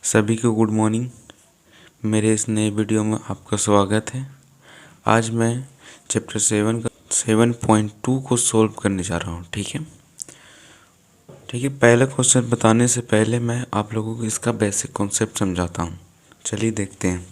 सभी को good morning. मेरे इस नए वीडियो में आपका स्वागत है। आज मैं चैप्टर 7.2 को सॉल्व करने जा रहा हूँ। ठीक है। पहला क्वेश्चन बताने से पहले मैं आप लोगों को इसका बेसिक कॉन्सेप्ट समझाता हूँ। चलिए देखते हैं।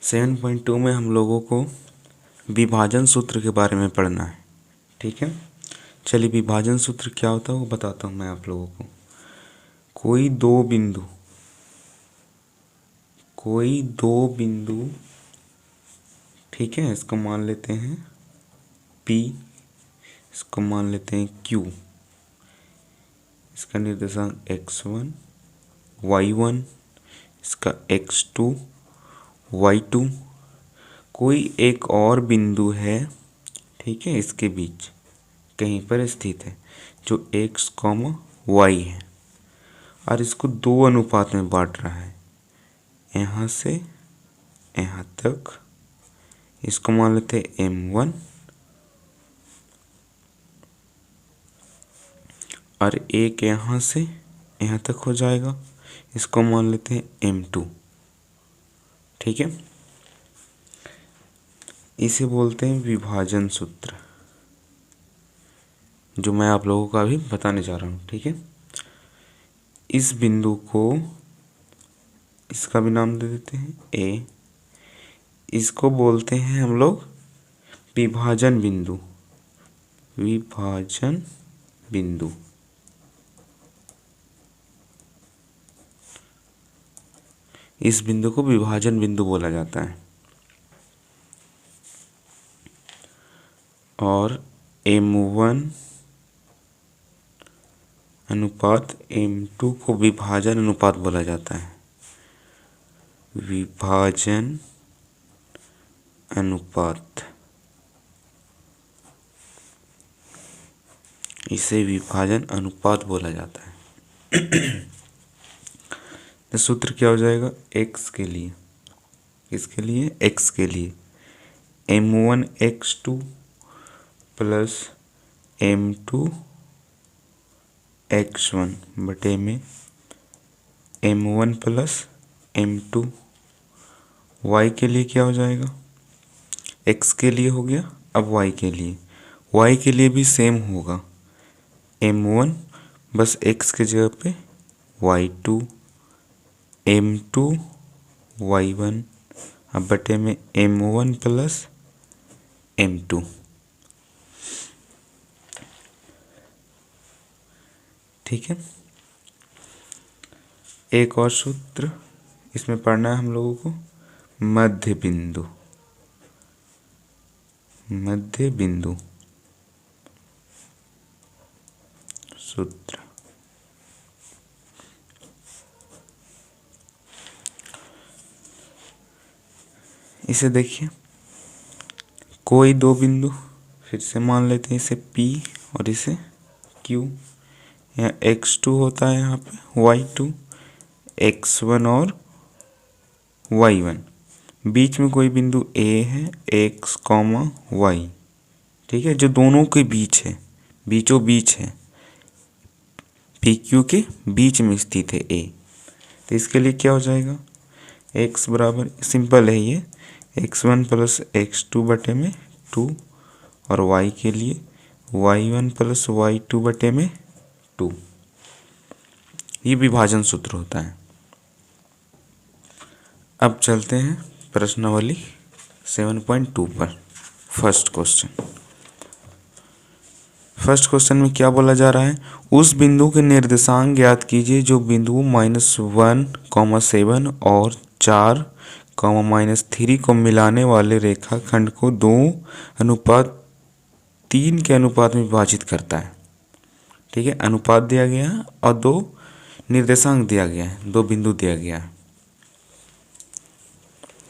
सेवन पॉइंट टू में हम लोगों को विभाजन सूत्र के बारे में पढ़ना है। ठीक है, चलिए विभाजन सूत्र क्या होता है वो बताता हूँ मैं आप लोगों को। कोई दो बिंदु, ठीक है, इसको मान लेते हैं P, इसको मान लेते हैं Q, इसका निर्देशांक x1, y1, इसका x2, y2। कोई एक और बिंदु है, ठीक है, इसके बीच कहीं पर स्थित है जो x, y है और इसको दो अनुपात में बांट रहा है, यहाँ से यहाँ तक। इसको मान लेते हैं m1 और एक यहाँ से यहाँ तक हो जाएगा, इसको मान लेते हैं m2। ठीक है, इसे बोलते हैं विभाजन सूत्र, जो मैं आप लोगों को अभी बताने जा रहा हूँ। ठीक है, इस बिंदु को, इसका भी नाम दे देते हैं A, इसको बोलते हैं हम लोग विभाजन बिंदु। इस बिंदु को विभाजन बिंदु बोला जाता है। और m1 अनुपात m2 को विभाजन अनुपात बोला जाता है। विभाजन अनुपात, इसे विभाजन अनुपात बोला जाता है। तो सूत्र क्या हो जाएगा? x के लिए, इसके लिए x के लिए m1 x2 plus m2 x1 बटे में m1 प्लस m2। y के लिए क्या हो जाएगा? x के लिए हो गया, अब y के लिए भी सेम होगा, m1 बस x के जगह पे y2, m2 y1 अब बटे में m1 प्लस m2। ठीक है, एक और सूत्र इसमें पढ़ना है हम लोगों को, मध्य बिंदु सूत्र। इसे देखिए, कोई दो बिंदु, फिर से मान लेते हैं इसे P और इसे Q। यहाँ x2 होता है, यहाँ पे y2, x1 और y1। बीच में कोई बिंदु A है, x, y, ठीक है, जो दोनों के बीच है, बीचों बीच है, PQ के बीच में स्थित है A। तो इसके लिए क्या हो जाएगा? x बराबर, सिंपल है ये, x1 प्लस x2 बटे में 2 और y के लिए y1 प्लस y2 बटे में 2। ये विभाजन सूत्र होता है। अब चलते हैं प्रश्नावली 7.2 पर। फर्स्ट क्वेश्चन में क्या बोला जा रहा है? उस बिंदु के निर्देशांक ज्ञात कीजिए जो बिंदु -1, 7 और 4, -3 को मिलाने वाले रेखाखंड को 2:3 के अनुपात में विभाजित करता है। ठीक है, अनुपात दिया गया है और दो निर्देशांक दिया गया है, दो बिंदु दिया गया है।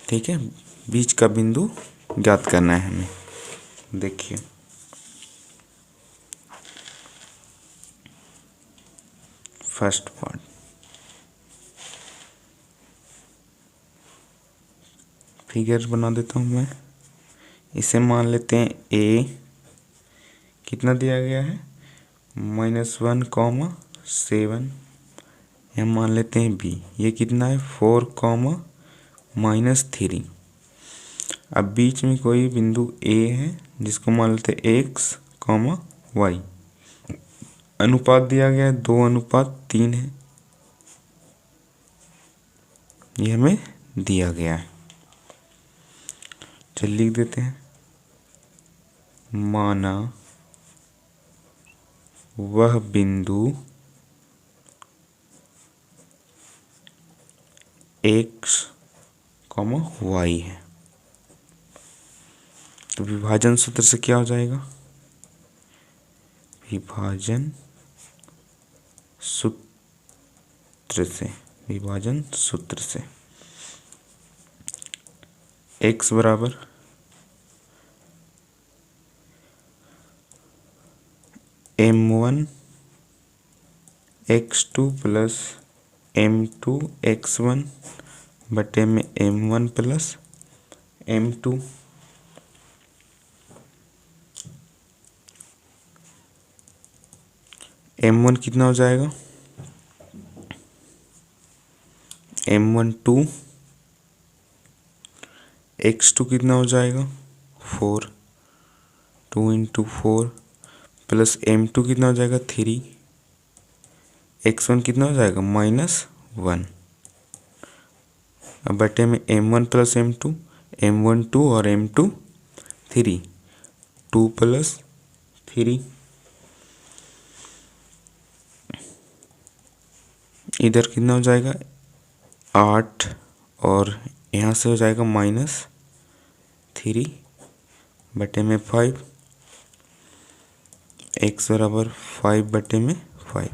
ठीक है, बीच का बिंदु ज्ञात करना है हमें। देखिए, फर्स्ट पार्ट, फिगर बना देता हूँ मैं। इसे मान लेते हैं ए, कितना दिया गया है -1,7। यहाँ मान लेते हैं बी, ये कितना है 4,-3। अब बीच में कोई बिंदु ए है जिसको मान लेते हैं एक्स, वाई। अनुपात दिया गया है 2:3 है, ये हमें दिया गया है। चल लिख देते हैं, माना वह बिंदु एक्स, वाई है। तो विभाजन सूत्र से क्या हो जाएगा, विभाजन सूत्र से x बराबर m1 x2 plus m2 x1 बटे में m1 प्लस m2। m1 कितना हो जाएगा, m1 2, x2 कितना हो जाएगा 4, 2 × 4 प्लस m2 कितना हो जाएगा 3, x1 कितना हो जाएगा -1। अब बटे में m1 प्लस m2, m1 2 और m2 3, 2 + 3। इधर कितना हो जाएगा 8 और यहाँ से हो जाएगा -3 बटे में 5, x बराबर 5 बटे में 5,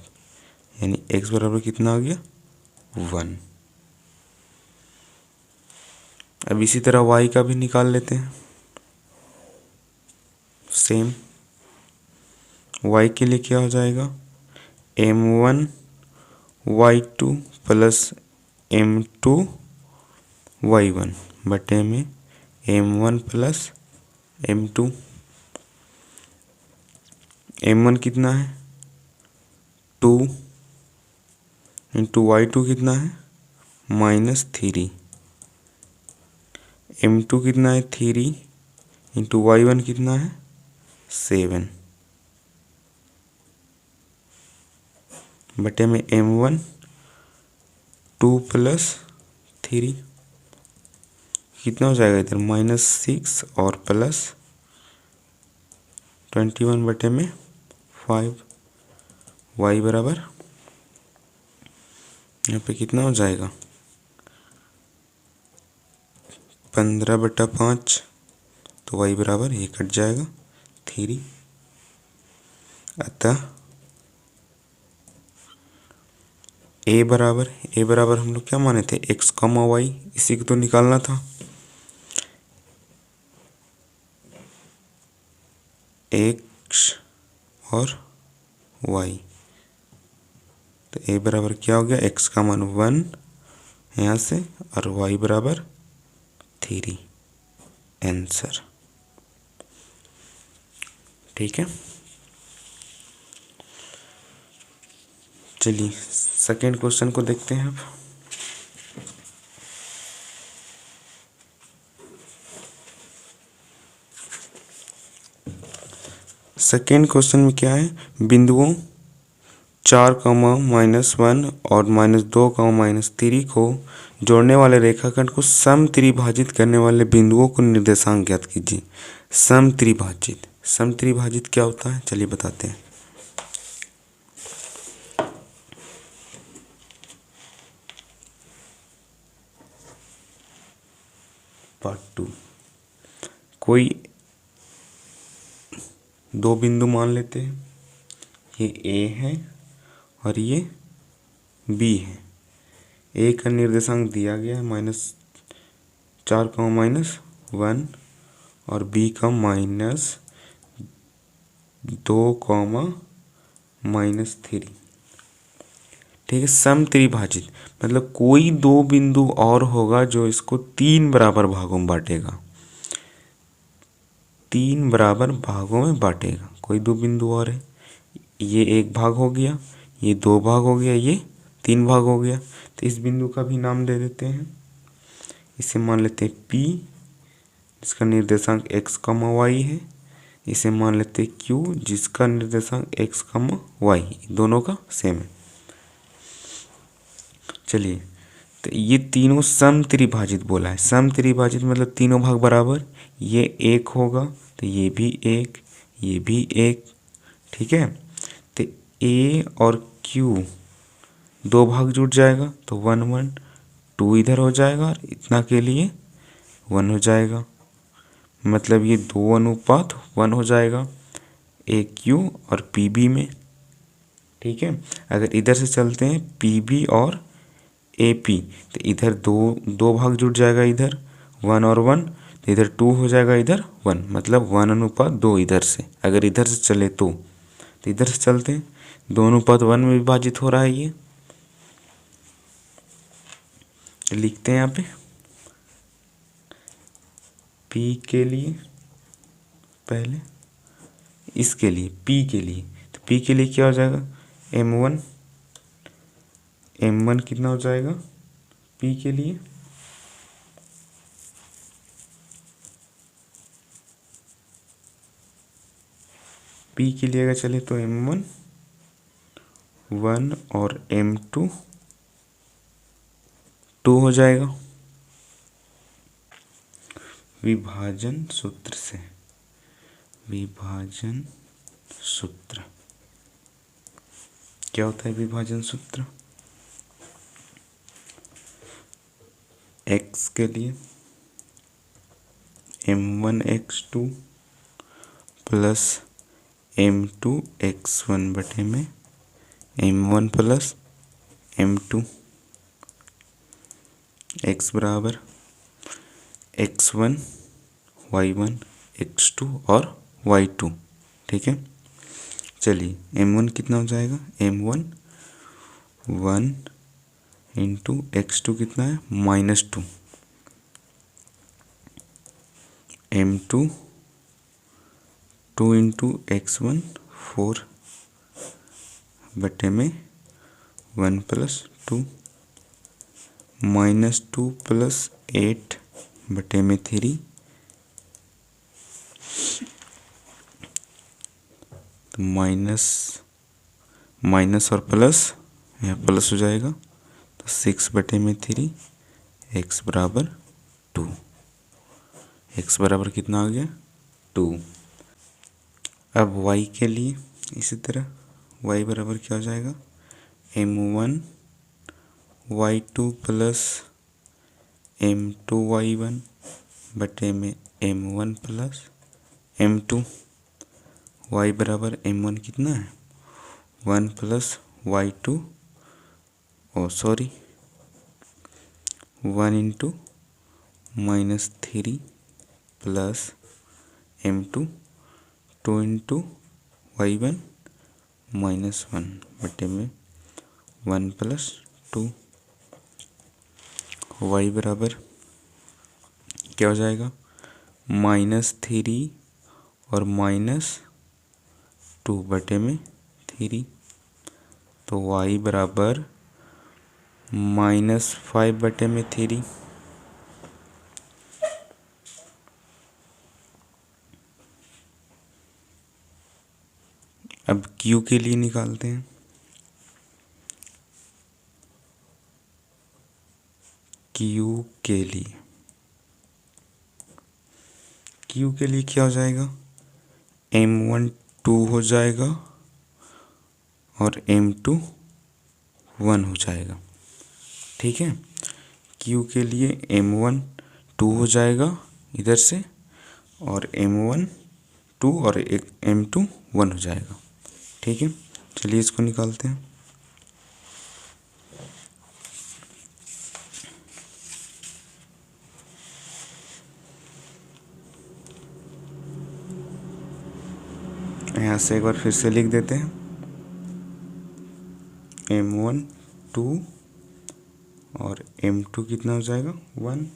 यानी x बराबर कितना आ गया 1। अब इसी तरह y का भी निकाल लेते हैं। सेम y के लिए क्या हो जाएगा, m1 y2 plus m2 y1 बटे में m1 प्लस m2। m1 कितना है 2 × y2 कितना है -3, m2 कितना है 3 × y1 कितना है 7 बटे में m1 2 + 3 कितना हो जाएगा इधर -6 और +21 बटे में 5। y बराबर यहाँ पे कितना हो जाएगा 15/5, तो y बराबर ये कट जाएगा 3। अतः a बराबर हम लोग क्या माने थे x, y, इसी को तो निकालना था। x और y, तो a बराबर क्या हो गया x का मान 1 यहाँ से और y बराबर 3, आंसर। ठीक है, चलिए सेकेंड क्वेश्चन को देखते हैं अब। सेकेंड क्वेश्चन में क्या है, बिंदुओं 4, -1 और -2, -3 को जोड़ने वाले रेखाखंड को समत्रिभाजित करने वाले बिंदुओं को निर्देशांक ज्ञात कीजिए। समत्रिभाजित क्या होता है चलिए बताते हैं। पार्ट 2, कोई दो बिंदु मान लेते हैं, ये A है और ये B है। A का निर्देशांक दिया गया है -4, -1 और B का -2, -3। ठीक है। सम त्रिभाजित मतलब कोई दो बिंदु और होगा जो इसको 3 बराबर भागों में बांटेगा, 3 बराबर भागों में बांटेगा। कोई दो बिंदु और है, ये एक भाग हो गया, ये 2 भाग हो गया, ये 3 भाग हो गया। तो इस बिंदु का भी नाम दे देते हैं, इसे मान लेते हैं P, जिसका निर्देशांक x, y है। इसे मान लेते हैं Q, जिसका निर्देशांक x, y, दोनों का सेम है। चलिए, तो ये तीनों सम त्रिभाजित बोला है। सम त्रिभाजित मतलब तीनों भाग बराबर, ये एक होगा तो ये भी एक, ये भी एक, ठीक है। तो A और Q दो भाग जुड़ जाएगा तो 1 1, 2 इधर हो जाएगा और इतना के लिए 1 हो जाएगा। मतलब ये 2:1 हो जाएगा AQ और PB में, ठीक है। अगर इधर से चलते हैं PB और AP, तो इधर दो भाग जुड़ जाएगा, इधर 1 और 1, तो इधर 2 हो जाएगा, इधर 1, मतलब 1:2 इधर से। अगर इधर से चले तो इधर से चलते हैं 2:1 में विभाजित हो रहा है ये। लिखते हैं यहाँ पे P के लिए, पहले इसके लिए P के लिए, तो P के लिए क्या हो जाएगा, M1 कितना हो जाएगा P के लिए, P के लिए अगर चले तो M1 1 और M2 2 हो जाएगा। विभाजन सूत्र से, विभाजन सूत्र क्या होता है, विभाजन सूत्र x के लिए M1x2 प्लस M2x1 बटे में M1 प्लस M2, x बराबर x1 y1 x2 और y2, ठीक है। चलिए M1 कितना हो जाएगा, M1 1 इंटू x2 कितना है -2, M2 2 इंटू x1 4 बटे में 1 प्लस 2, -2 प्लस 8 बटे में 3, तो माइनस और प्लस, यहाँ प्लस हो जाएगा तो 6 बटे में 3, x बराबर 2। x बराबर कितना आ गया 2। अब y के लिए इसी तरह y बराबर क्या हो जाएगा, M1 y2 plus M2 y1 बटे में M1 प्लस M2, y बराबर M1 कितना है 1 plus y2, oh sorry 1 into -3 plus M2 2 into y1 -1 बटे में 1 प्लस 2, y बराबर क्या हो जाएगा -3 और -2 बटे में 3, तो y बराबर -5 बटे में 3। अब Q के लिए निकालते हैं, Q के लिए क्या हो जाएगा, M1 2 हो जाएगा और M2 1 हो जाएगा, ठीक है। Q के लिए M1 2 हो जाएगा इधर से, और M1 2 और एक M2 1 हो जाएगा, ठीक है। चलिए इसको निकालते हैं। यहाँ से एक बार फिर से लिख देते हैं, M1 M2 और M2 कितना हो जाएगा 1।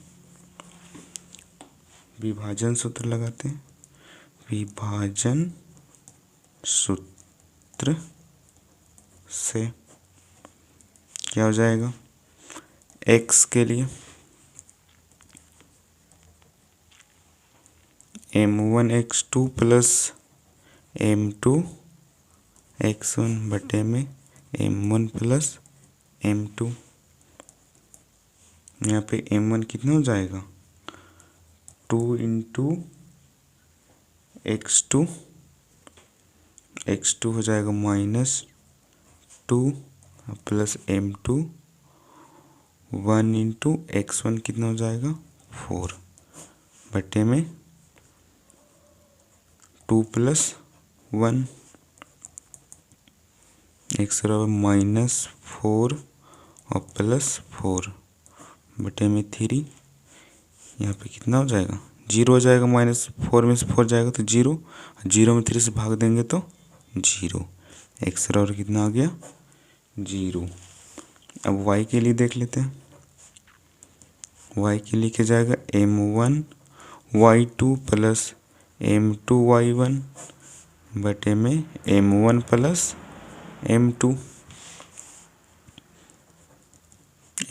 विभाजन सूत्र लगाते हैं। विभाजन सूत्र से क्या हो जाएगा, x के लिए M1 x2 plus M2 x1 बटे में M1 प्लस M2। यहाँ पे M1 कितना हो जाएगा 2 इंटू x2 हो जाएगा -2 प्लस M2 1 इंटू x1 कितना हो जाएगा 4 बटे में 2 प्लस 1 x बराबर -4 और +4 बटे में 3। यहाँ पे कितना हो जाएगा 0 हो जाएगा, -4 में से 4 जाएगा तो 0, 0 में 3 से भाग देंगे तो 0। x बराबर कितना आ गया 0। अब y के लिए देख लेते हैं। y के लिए क्या जाएगा M1 y2 plus M2 y1 बटे में M1 प्लस M2।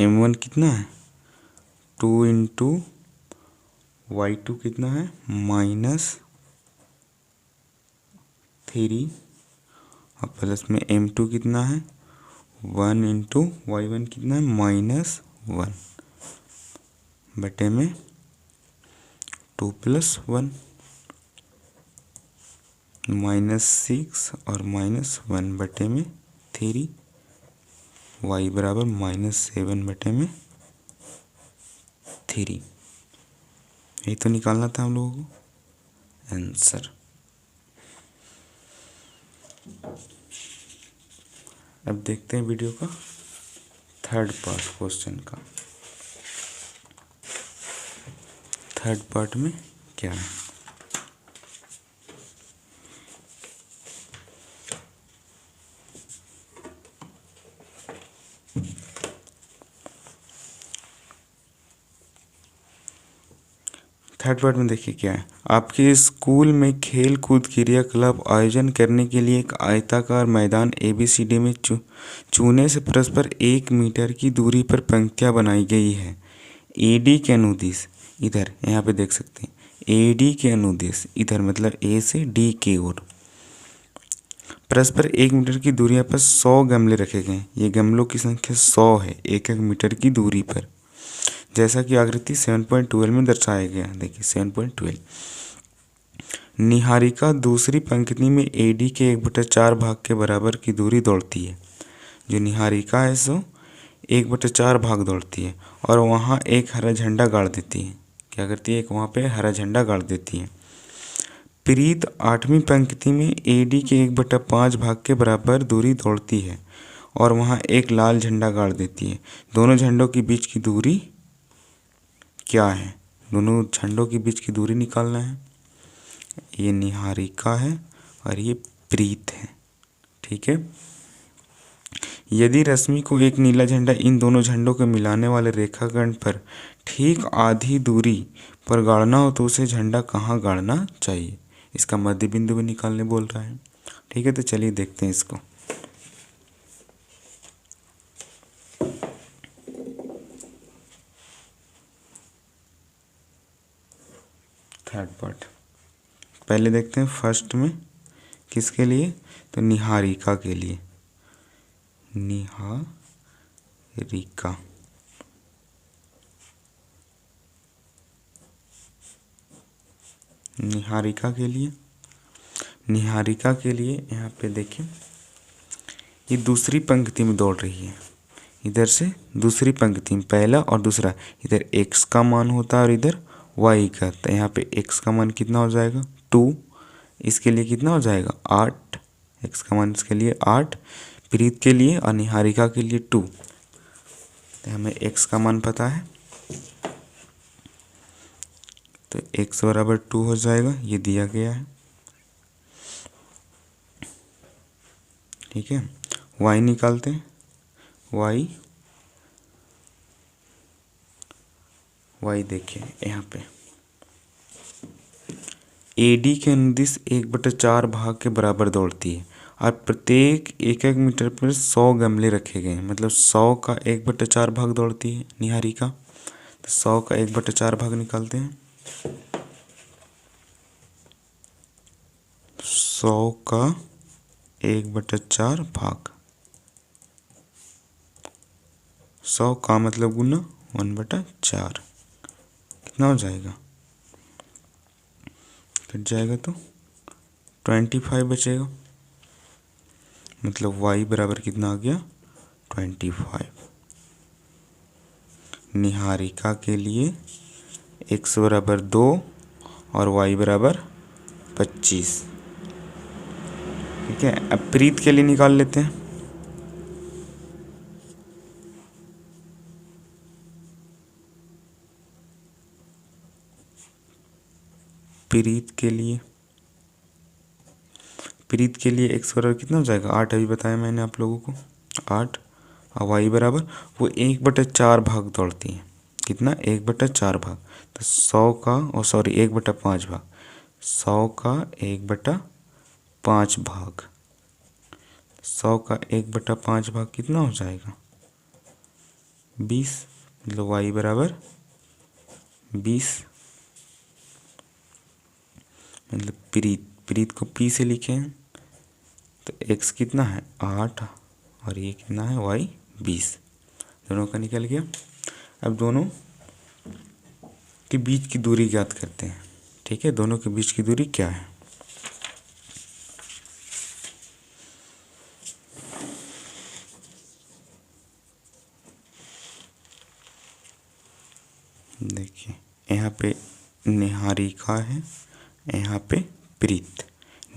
M1 कितना है 2 इंटू y2 कितना है -3 और प्लस में M2 कितना है 1 इंटू y1 कितना है -1 बटे में 2 प्लस 1 -6 और -1 बटे में 3। y बराबर -7 बटे में 3। यही तो निकालना था हम लोगों को आंसर। अब देखते हैं वीडियो का थर्ड पार्ट क्वेश्चन का। थर्ड पार्ट में क्या है, थर्ड पार्ट में देखिए क्या है। आपके स्कूल में खेल कूद क्रियाकलाप आयोजन करने के लिए एक आयताकार मैदान ABCD में चूने से परस्पर 1 मीटर की दूरी पर पंक्तियां बनाई गई है। AD के अनुदिश इधर, यहाँ पे देख सकते हैं AD के अनुदिश इधर मतलब A से D की ओर परस्पर 1 मीटर की दूरी पर 100 गमले रखे गए। ये गमलों की संख्या 100 है 1-1 मीटर की दूरी पर, जैसा कि आकृति 7.12 में दर्शाया गया। देखिए 7.12। निहारिका दूसरी पंक्ति में AD के 1/4 भाग के बराबर की दूरी दौड़ती है। जो निहारिका है सो 1/4 भाग दौड़ती है और वहाँ एक हरा झंडा गाड़ देती है। क्या करती है, एक वहाँ पे हरा झंडा गाड़ देती है। प्रीत 8वीं पंक्ति में AD के 1/5 भाग के बराबर दूरी दौड़ती है और वहाँ एक लाल झंडा गाड़ देती है। दोनों झंडों के बीच की दूरी क्या है, दोनों झंडों के बीच की दूरी निकालना है। ये निहारिका है और ये प्रीत है, ठीक है। यदि रश्मि को एक नीला झंडा इन दोनों झंडों को मिलाने वाले रेखाखंड पर ठीक आधी दूरी पर गाड़ना हो तो उसे झंडा कहाँ गाड़ना चाहिए। इसका मध्य बिंदु भी निकालने बोल रहा है, ठीक है। तो चलिए देखते हैं इसको। थर्ड पार्ट पहले देखते हैं फर्स्ट में किसके लिए, तो निहारिका के लिए। निहारिका के लिए यहाँ पे देखिए ये दूसरी पंक्ति में दौड़ रही है। इधर से दूसरी पंक्ति में पहला और दूसरा, इधर x का मान होता है और इधर y का। तो यहाँ पे x का मान कितना हो जाएगा 2, इसके लिए कितना हो जाएगा 8, x का मान इसके लिए 8, प्रीत के लिए और निहारिका के लिए 2। तो हमें x का मान पता है तो x बराबर 2 हो जाएगा, ये दिया गया है, ठीक है। y निकालते हैं, वाई वाई देखिए यहाँ पे AD के अनुदिश 1/4 भाग के बराबर दौड़ती है और प्रत्येक 1 मीटर पर 100 गमले रखे गए हैं, मतलब 100 का 1/4 भाग दौड़ती है निहारिका। तो 100 का 1/4 भाग निकालते हैं। 100 का 1/4 भाग, 100 का मतलब गुना 1/4, कितना हो जाएगा, कट जाएगा तो 25 बचेगा, मतलब y बराबर कितना आ गया 25। निहारिका के लिए x बराबर 2 और y बराबर 25। ठीक है, अब प्रीत के लिए निकाल लेते हैं। प्रीत के लिए x बराबर कितना हो जाएगा 8, अभी बताया मैंने आप लोगों को 8, और y बराबर वो 1/4 भाग दौड़ती है, कितना 1/4 भाग, तो 100 का और सॉरी 1/5 भाग, 100 का 1/5 भाग, 100 का 1/5 भाग कितना हो जाएगा 20, मतलब y बराबर 20। मतलब प्रीत को p से लिखे हैं तो x कितना है 8 और ये कितना है y 20, दोनों का निकल गया। अब दोनों के बीच की दूरी ज्ञात करते हैं। ठीक है, दोनों के बीच की दूरी क्या है, देखिए यहाँ पे निहारिका है, यहाँ पे प्रीत।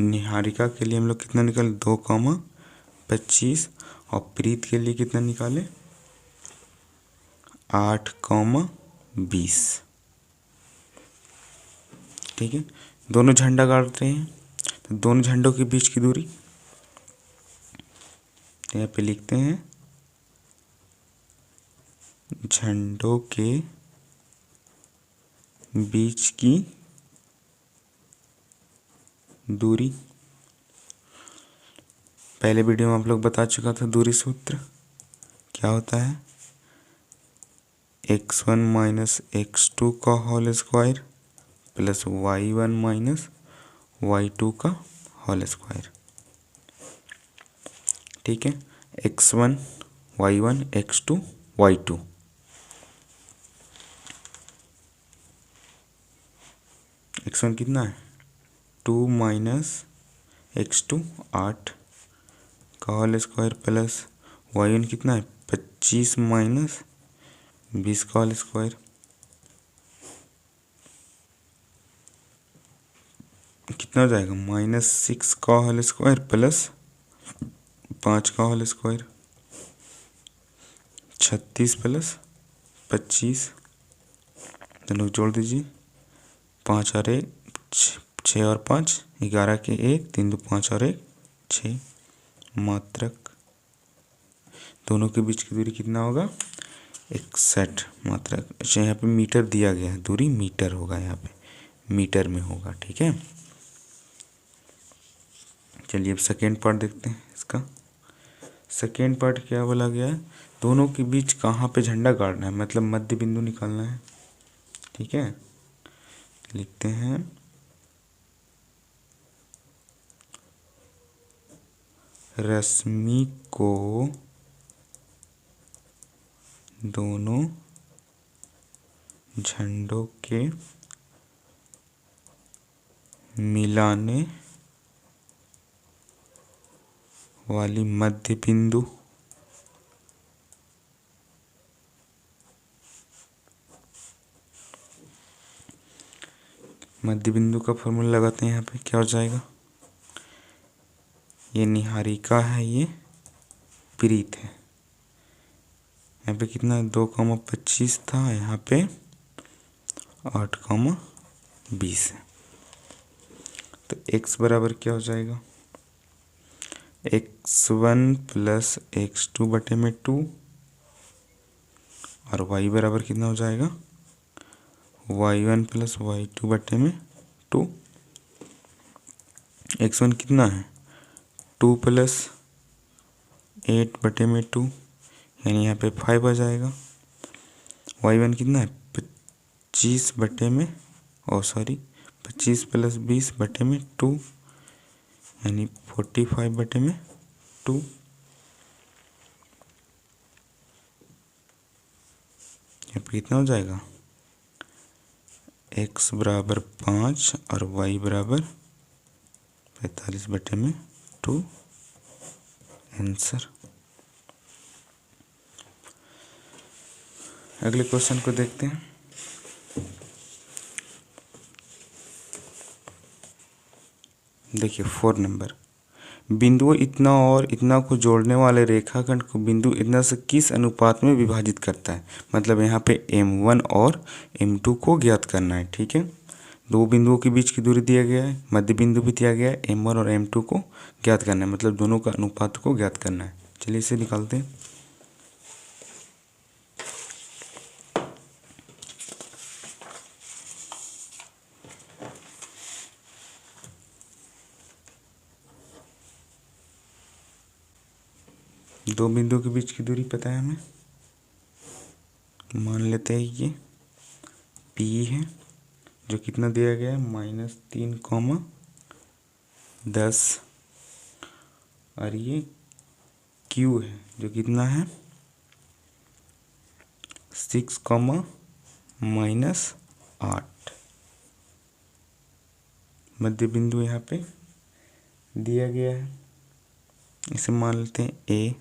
निहारिका के लिए हम लोग कितना निकाले 2,25 और प्रीत के लिए कितना निकाले 8,20। ठीक है, दोनों झंडा गाड़ते हैं तो दोनों झंडों के बीच की दूरी यहाँ पे लिखते हैं, झंडों के बीच की दूरी। पहले वीडियो में आप लोग बता चुका था दूरी सूत्र क्या होता है, x1 माइनस x2 का whole square plus y1 minus y2 का होल स्क्वायर। ठीक है, x1 y1 x2 y2, x1 कितना है 2 माइनस x2 8 का होल स्क्वायर प्लस y1 कितना है 25 माइनस 20 का होल स्क्वायर, कितना हो जाएगा -6 का होल स्क्वायर प्लस 5 का होल स्क्वायर, 36 प्लस 25, दोनों जोड़ दीजिए, 5 और 1 6 और 5 11 के 1 3 2 5 और 1 6 मात्रक। दोनों के बीच की दूरी कितना होगा 61 मात्रक। अच्छा, यहाँ पे मीटर दिया गया है, दूरी मीटर होगा, यहाँ पे मीटर में होगा। ठीक है, चलिए अब सेकेंड पार्ट देखते हैं इसका। सेकेंड पार्ट क्या बोला गया है, दोनों के बीच कहाँ पे झंडा गाड़ना है, मतलब मध्य बिंदु निकालना है। ठीक है, लिखते हैं रश्मि को दोनों झंडों के मिलाने वाली मध्य बिंदु का फॉर्मूला लगाते हैं। यहाँ पे क्या हो जाएगा, ये निहारिका है, ये प्रीत है। यहाँ पे कितना 2,25 था, यहाँ पे 8,20 है। तो x बराबर क्या हो जाएगा x1 प्लस x2 बटे में 2 और y बराबर कितना हो जाएगा, y1 प्लस y2 बटे में 2। x1 कितना है 2 प्लस 8 बटे में 2, यानी यहाँ पे 5 आ जाएगा। y1 कितना है 25 बटे में 25 प्लस 20 बटे में 2, यानी 45 बटे में 2। यहाँ पे कितना हो जाएगा, x बराबर 5 और y बराबर 45 बटे में 2 आंसर। अगले क्वेश्चन को देखते हैं। देखिए 4 नंबर, बिंदु इतना और इतना को जोड़ने वाले रेखाखंड को बिंदु इतना से किस अनुपात में विभाजित करता है। मतलब यहाँ पे m1 और m2 को ज्ञात करना है। ठीक है, दो बिंदुओं के बीच की दूरी दिया गया है, मध्य बिंदु भी दिया गया है, m1 और m2 को ज्ञात करना है, मतलब दोनों का अनुपात को ज्ञात करना है। चलिए इसे निकालते हैं। दो बिंदुओं के बीच की दूरी पता है हमें, मान लेते हैं ये P है जो कितना दिया गया है -3, 10, और ये Q है जो कितना है 6, -8। मध्य बिंदु यहाँ पे दिया गया है, इसे मान लेते हैं A,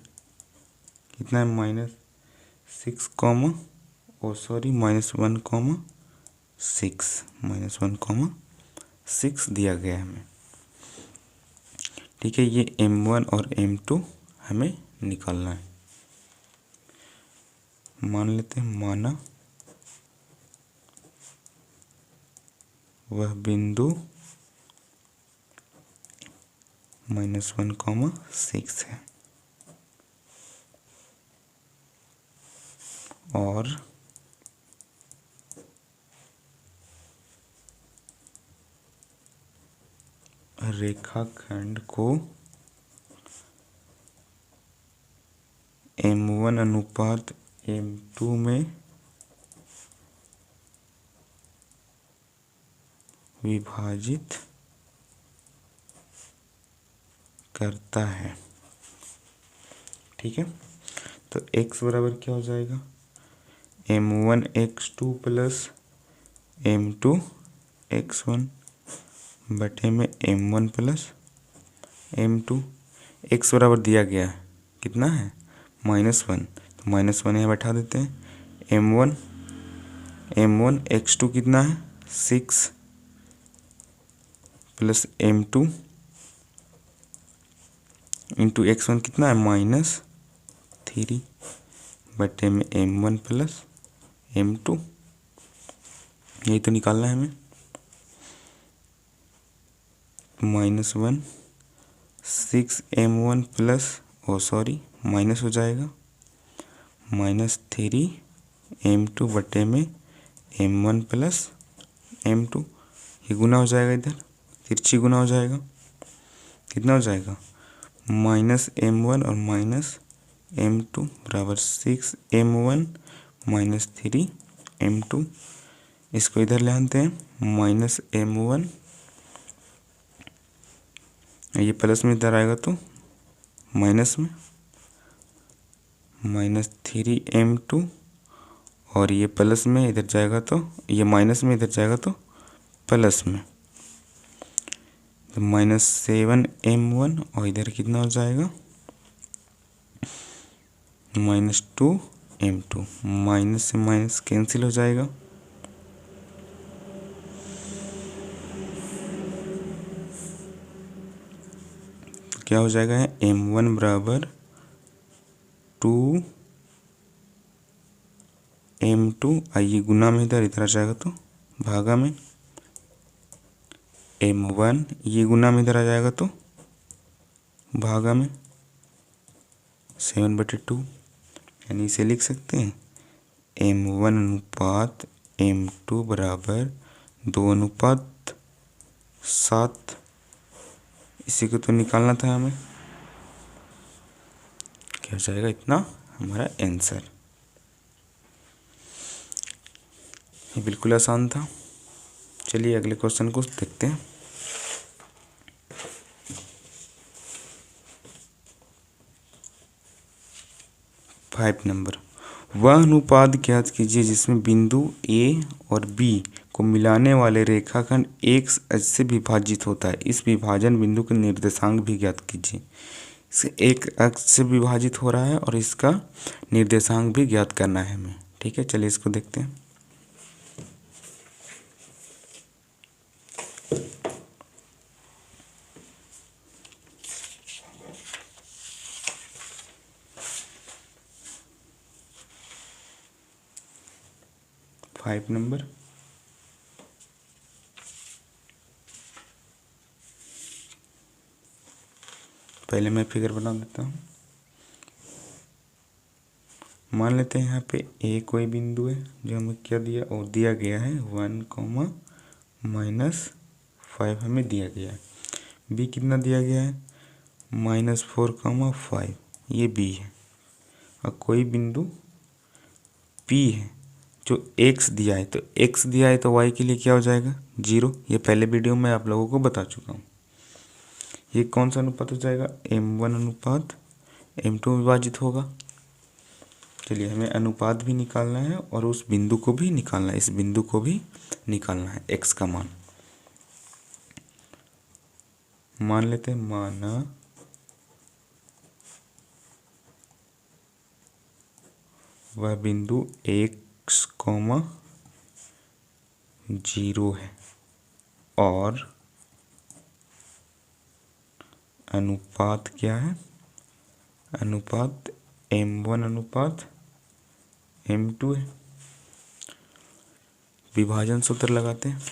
कितना है -6, -1, -6 दिया गया है हमें। ठीक है, ये m1 और m2 हमें निकालना है। मान लेते हैं, माना वह बिंदु -1, 6 है और रेखाखंड को m1 अनुपात m2 में विभाजित करता है। ठीक है, तो x बराबर क्या हो जाएगा, m1 x2 plus m2 x1 बटे में m1 प्लस m2। x बराबर दिया गया है कितना है -1, तो -1 यहाँ बैठा देते हैं। m1 x2 कितना है 6 प्लस m2 इंटू x1 कितना है -3 बटे में m1 प्लस m2। यही तो निकालना है हमें। -1 6m1 प्लस माइनस हो जाएगा -3m2 बटे में m1 प्लस m2। ये गुना हो जाएगा, इधर तिरछी गुना हो जाएगा, कितना हो जाएगा -m1 और -m2 बराबर 6m1 -3m2। इसको इधर ले आते हैं, -m1, ये प्लस में इधर आएगा तो माइनस में -3m2, और ये प्लस में इधर जाएगा तो ये माइनस में इधर जाएगा तो प्लस में, तो -7m1, और इधर कितना हो जाएगा -2m2। माइनस से माइनस कैंसिल हो जाएगा, तो क्या हो जाएगा m1 बराबर 2m2, आइए गुना में इधर आ जाएगा तो भागा में m1, ये गुना में इधर आ जाएगा तो भागा में 7/2, यानी इसे लिख सकते हैं M1 अनुपात M2 बराबर 2:7। इसी को तो निकालना था हमें। क्या हो जाएगा? इतना हमारा आंसर। ये बिल्कुल आसान था। चलिए अगले क्वेश्चन को देखते हैं। 5 नंबर, वह अनुपात ज्ञात कीजिए जिसमें बिंदु ए और बी को मिलाने वाले रेखाखंड एक अक्ष से विभाजित होता है। इस विभाजन बिंदु के निर्देशांक भी ज्ञात कीजिए। इसे एक अक्ष से विभाजित हो रहा है और इसका निर्देशांक भी ज्ञात करना है हमें। ठीक है, चलिए इसको देखते हैं। फाइव नंबर, पहले मैं फिगर बना देता हूँ। मान लेते हैं यहाँ पे ए कोई बिंदु है जो हमें क्या दिया और दिया गया है 1, हमें दिया गया है। बी कितना दिया गया है? -4, ये बी है। और कोई बिंदु पी है जो एक्स दिया है, तो एक्स दिया है तो वाई के लिए क्या हो जाएगा? 0। ये पहले वीडियो में आप लोगों को बता चुका हूँ। ये कौन सा अनुपात हो जाएगा? M1 अनुपात M2 विभाजित होगा। चलिए हमें अनुपात भी निकालना है और उस बिंदु को भी निकालना है, इस बिंदु को भी निकालना है, x का मान। मान लेते हैं, माना वह बिंदु x, 0 है और अनुपात क्या है? अनुपात M1 अनुपात M2 है। विभाजन सूत्र लगाते हैं।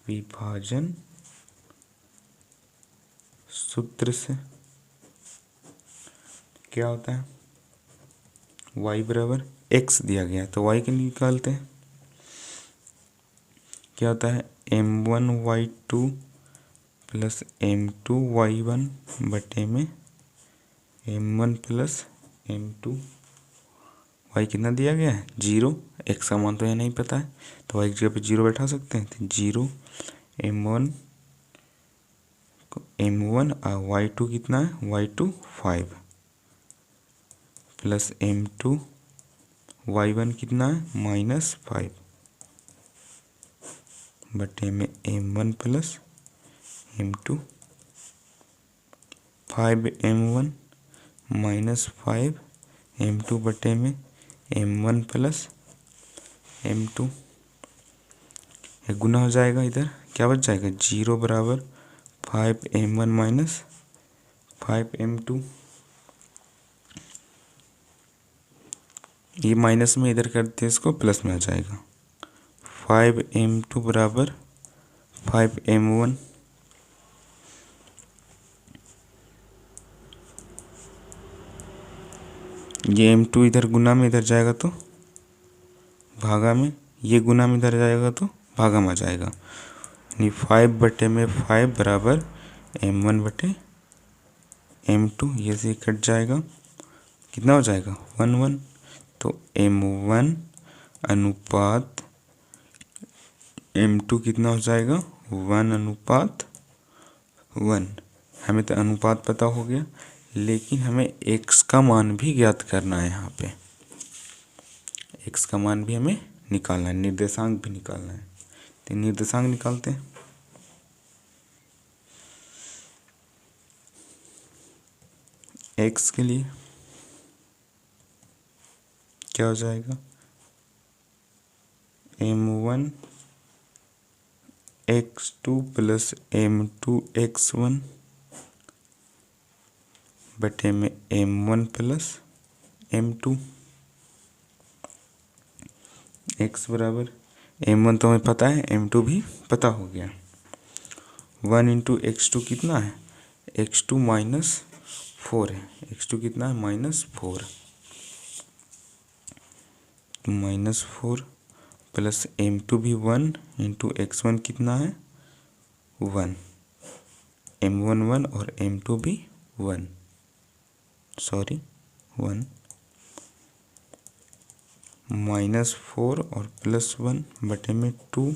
विभाजन सूत्र से क्या होता है? y बराबर x दिया गया है तो y के निकालते हैं। क्या होता है? M1y2 प्लस M2y1 बटे में M1 प्लस M2। y कितना दिया गया है? 0। x का मान तो यह नहीं पता है तो y की जगह पे 0 बैठा सकते हैं। तो 0 M1 और y2 कितना है? y2 5 प्लस M2 y1 कितना है? -5 बटे में M1 plus M2। 5M1 -5 M2 बटे में M1 प्लस M2। ये गुना हो जाएगा, इधर क्या बच जाएगा? 0 बराबर 5M1 -5M2। ये माइनस में इधर करते हैं, इसको प्लस में आ जाएगा। 5M2 बराबर 5M1। ये M2 इधर गुना में इधर जाएगा तो भागा में, ये गुना में इधर जाएगा तो भागा में आ जाएगा। 5 बटे में 5 बराबर M1 बटे M2। ये से कट जाएगा, कितना हो जाएगा? 1 तो M1 अनुपात M2 कितना हो जाएगा? 1:1। हमें तो अनुपात पता हो गया, लेकिन हमें x का मान भी ज्ञात करना है। यहाँ पे x का मान भी हमें निकालना है, निर्देशांक भी निकालना है। तो निर्देशांक निकालते हैं। x के लिए क्या हो जाएगा? M1 x2 plus M2 x1 बटे में M1 प्लस M2। x बराबर M1 तो हमें पता है, M2 भी पता हो गया। 1 इंटू x2 कितना है? x2 -4 है। x2 कितना है? -4। तो -4 प्लस m2 भी 1 इंटू x1 कितना है 1, m1 1 और m2 भी 1, सॉरी 1, -4 और +1 बटे में 2,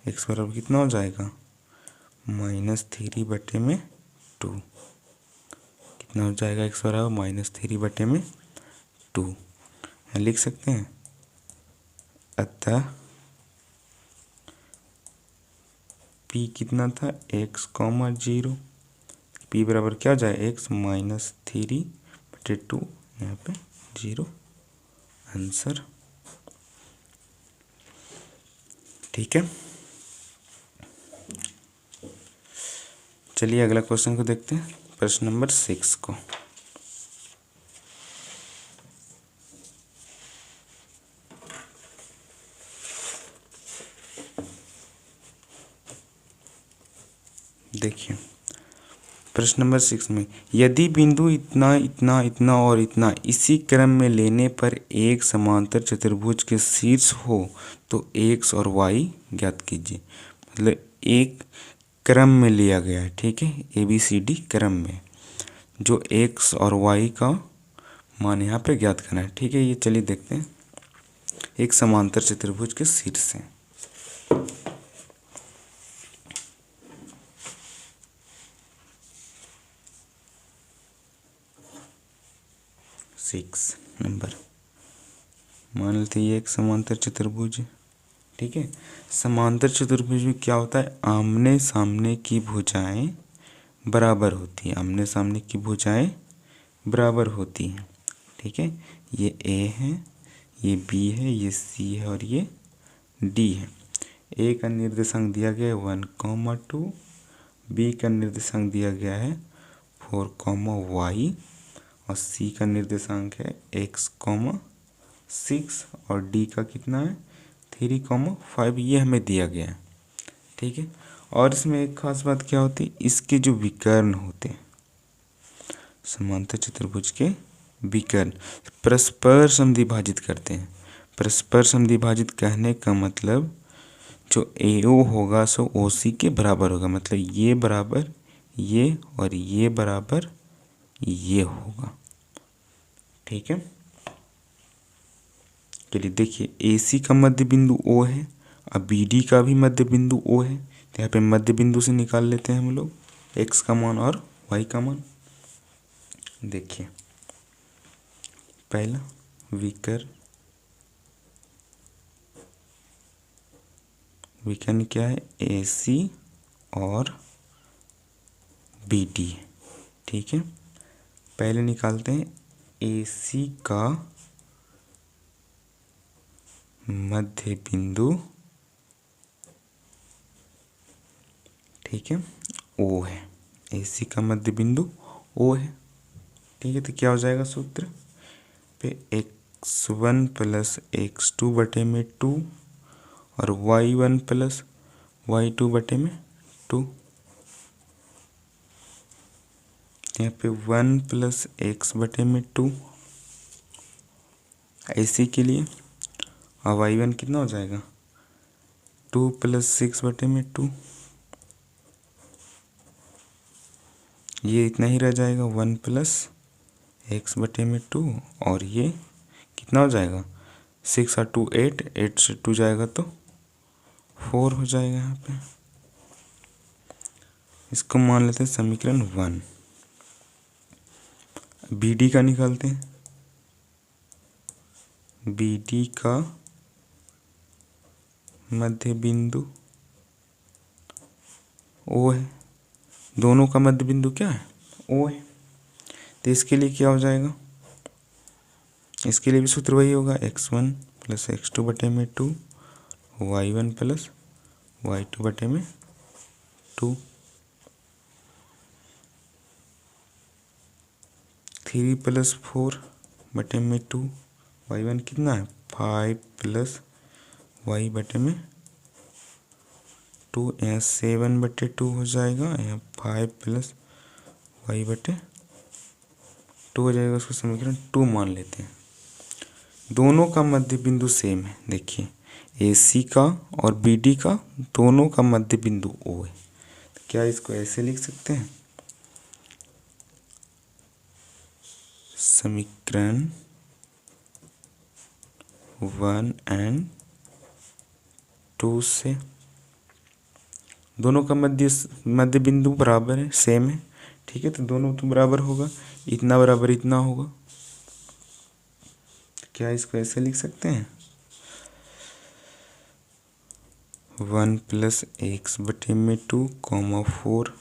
x बराबर कितना हो जाएगा -3 बटे में 2, कितना हो जाएगा x बराबर -3 बटे में 2, लिख सकते हैं। अतः p कितना था x, 0, p बराबर क्या हो जाए x -3 बटे 2, यहाँ पे 0 आंसर। ठीक है, चलिए अगला क्वेश्चन को देखते हैं, प्रश्न नंबर 6 को। देखिए प्रश्न नंबर 6 में, यदि बिंदु इतना इतना इतना और इतना इसी क्रम में लेने पर एक समांतर चतुर्भुज के शीर्ष हो तो x और y ज्ञात कीजिए। मतलब एक क्रम में लिया गया है, ठीक है, ABCD क्रम में, जो x और y का मान यहाँ पे ज्ञात करना है। ठीक है, ये चलिए देखते हैं। एक समांतर चतुर्भुज के शीर्ष से सिक्स नंबर, मान लेते हैं ये एक समांतर चतुर्भुज है। ठीक है, समांतर चतुर्भुज में क्या होता है, आमने सामने की भुजाएं बराबर होती हैं, आमने सामने की भुजाएं बराबर होती हैं। ठीक है, ये A है, ये B है, ये C है और ये D है। A का निर्देशांक दिया गया है 1, 2, B का निर्देशांक दिया गया है 4, y और C का निर्देशांक है x, 6 और D का कितना है 3, 5, ये हमें दिया गया है। ठीक है, और इसमें एक खास बात क्या होती है, इसके जो विकर्ण होते हैं, समांतर चतुर्भुज के विकर्ण परस्पर समद्विभाजित करते हैं। परस्पर समद्विभाजित कहने का मतलब जो AO होगा सो OC के बराबर होगा, मतलब ये बराबर ये और ये बराबर ये होगा। ठीक है, चलिए देखिए, AC का मध्य बिंदु O है, अब BD का भी मध्य बिंदु O है, तो यहाँ पे मध्य बिंदु से निकाल लेते हैं हम लोग x का मान और y का मान। देखिए पहला विकर्ण क्या है, AC और BD। ठीक है, पहले निकालते हैं AC का मध्य बिंदु, ठीक है, O है, AC का मध्य बिंदु O है। ठीक है, तो क्या हो जाएगा सूत्र पे x1 प्लस x2 बटे में 2 और y1 प्लस y2 बटे में 2, यहाँ पे 1 प्लस x बटे में 2 AC के लिए, और y1 कितना हो जाएगा 2 प्लस 6 बटे में 2, ये इतना ही रह जाएगा 1 प्लस x बटे में 2, और ये कितना हो जाएगा 6 और 2 8, 8 से 2 जाएगा तो 4 हो जाएगा। यहाँ पे इसको मान लेते हैं समीकरण 1। BD का निकालते हैं, BD का मध्य बिंदु O है, दोनों का मध्य बिंदु क्या है O है, तो इसके लिए क्या हो जाएगा, इसके लिए भी सूत्र वही होगा x1 प्लस x2 बटे में 2, y1 प्लस y2 बटे में 2, 3 प्लस 4 बटे में 2, y1 कितना है 5 प्लस y बटे में 2, यहाँ 7 बटे 2 हो जाएगा, यहाँ 5 प्लस y बटे 2 हो जाएगा। उसको समीकरण 2 मान लेते हैं। दोनों का मध्य बिंदु सेम है। देखिए AC का और BD का दोनों का मध्य बिंदु O है। क्या इसको ऐसे लिख सकते हैं? समीकरण 1 और 2 से दोनों का मध्य बिंदु बराबर है, सेम है। ठीक है, तो दोनों तो बराबर होगा, इतना बराबर इतना होगा। तो क्या इसको ऐसे लिख सकते हैं? 1 + x/2, 4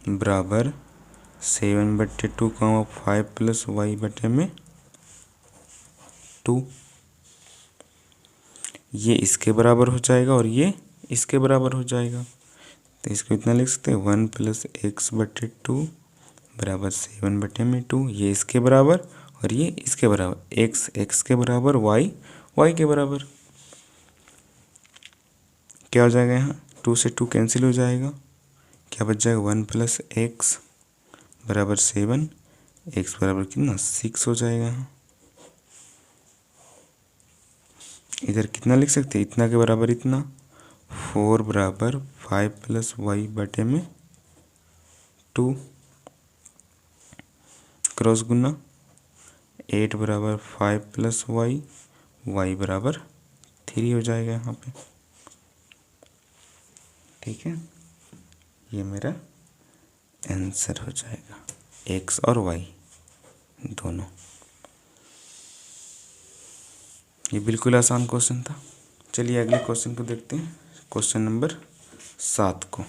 बराबर 7/2, 5 + y/2। ये इसके बराबर हो जाएगा और ये इसके बराबर हो जाएगा। तो इसको इतना लिख सकते हैं 1 + x/2 बराबर 7/2। ये इसके बराबर और ये इसके बराबर, x के बराबर, y के बराबर। क्या हो जाएगा यहाँ? 2 से 2 कैंसिल हो जाएगा। क्या बच जाएगा? 1 + x बराबर 7, x बराबर कितना? 6 हो जाएगा यहाँ। इधर कितना लिख सकते हैं? इतना के बराबर इतना, 4 बराबर 5 + y/2 क्रॉस गुना 8 बराबर 5 + y बराबर 3 हो जाएगा यहाँ पे। ठीक है, ये मेरा आंसर हो जाएगा, x और y दोनों। ये बिल्कुल आसान क्वेश्चन था। चलिए अगले क्वेश्चन को देखते हैं, क्वेश्चन नंबर 7 को।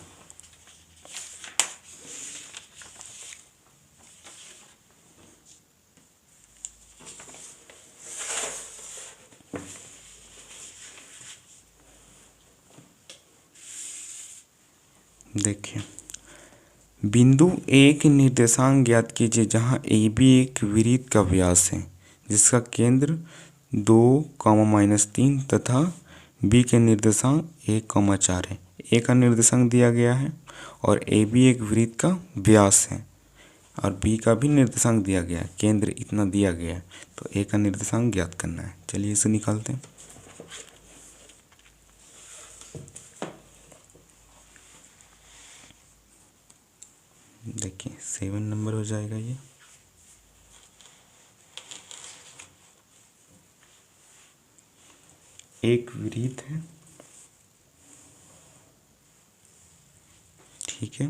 देखिए, बिंदु A के निर्देशांक ज्ञात कीजिए जहां AB एक वृत्त का व्यास है जिसका केंद्र 2, -3 तथा B के निर्देशांक 1, 4 है। A का निर्देशांक दिया गया है और AB एक वृत्त का व्यास है और B का भी निर्देशांक दिया गया है, केंद्र इतना दिया गया है, तो A का निर्देशांक ज्ञात करना है। चलिए इसे निकालते हैं। देखिए 7 नंबर हो जाएगा ये। एक वृत्त है, ठीक है,